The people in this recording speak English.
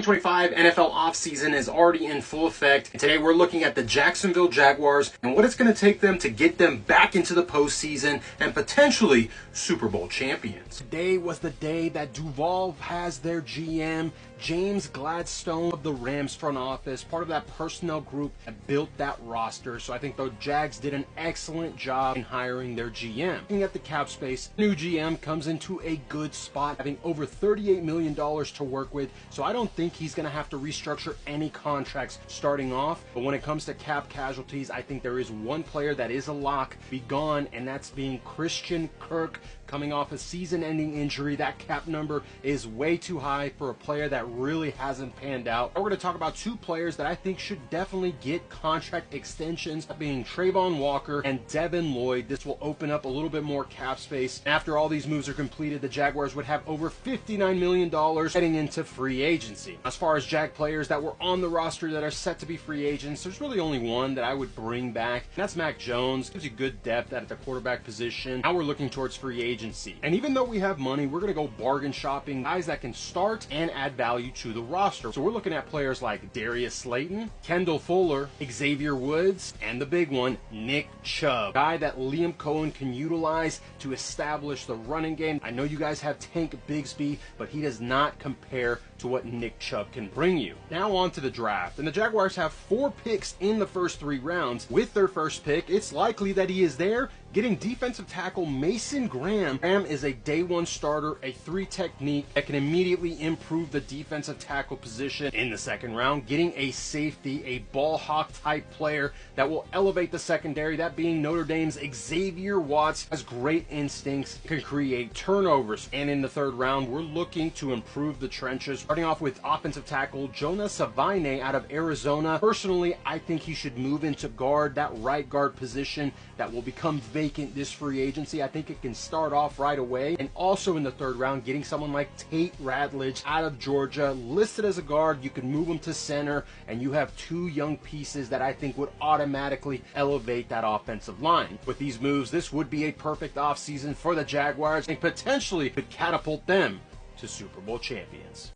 2025 NFL offseason is already in full effect, and today we're looking at the Jacksonville Jaguars and what it's going to take them to get them back into the postseason and potentially Super Bowl champions. Today was the day that Duval has their GM, James Gladstone of the Rams front office, part of that personnel group that built that roster. So I think the Jags did an excellent job in hiring their GM. Looking at the cap space, new GM comes into a good spot, having over $38 million to work with. So I don't think he's going to have to restructure any contracts starting off. But when it comes to cap casualties, I think there is one player that is a lock be gone, and that's being Christian Kirk, coming off a season-ending injury. That cap number is way too high for a player that really hasn't panned out. We're going to talk about two players that I think should definitely get contract extensions, being Trayvon Walker and Devin Lloyd. This will open up a little bit more cap space. After all these moves are completed, the Jaguars would have over $59 million heading into free agency. As far as Jag players that were on the roster that are set to be free agents, there's really only one that I would bring back, and that's Mac Jones. Gives you good depth at the quarterback position. Now we're looking towards free agency. And even though we have money, we're going to go bargain shopping, guys that can start and add value to the roster. So we're looking at players like Darius Slayton, Kendall Fuller, Xavier Woods, and the big one, Nick Chubb. Guy that Liam Cohen can utilize to establish the running game. I know you guys have Tank Bigsby, but he does not compare to what Nick Chubb can bring you. Now on to the draft. And the Jaguars have 4 picks in the first 3 rounds. With their first pick, it's likely that he is there getting defensive tackle Mason Graham. Graham is a day 1 starter, a 3 technique that can immediately improve the defensive tackle position. In the second round, getting a safety, a ball hawk type player that will elevate the secondary, that being Notre Dame's Xavier Watts. Has great instincts, can create turnovers. And in the third round, we're looking to improve the trenches, starting off with offensive tackle Jonah Savine out of Arizona. Personally, I think he should move into guard, that right guard position that will become vacant this free agency. I think it can start off right away. And also in the third round, getting someone like Tate Radledge out of Georgia, listed as a guard. You can move him to center, and you have 2 young pieces that I think would automatically elevate that offensive line. With these moves, this would be a perfect offseason for the Jaguars and potentially could catapult them to Super Bowl champions.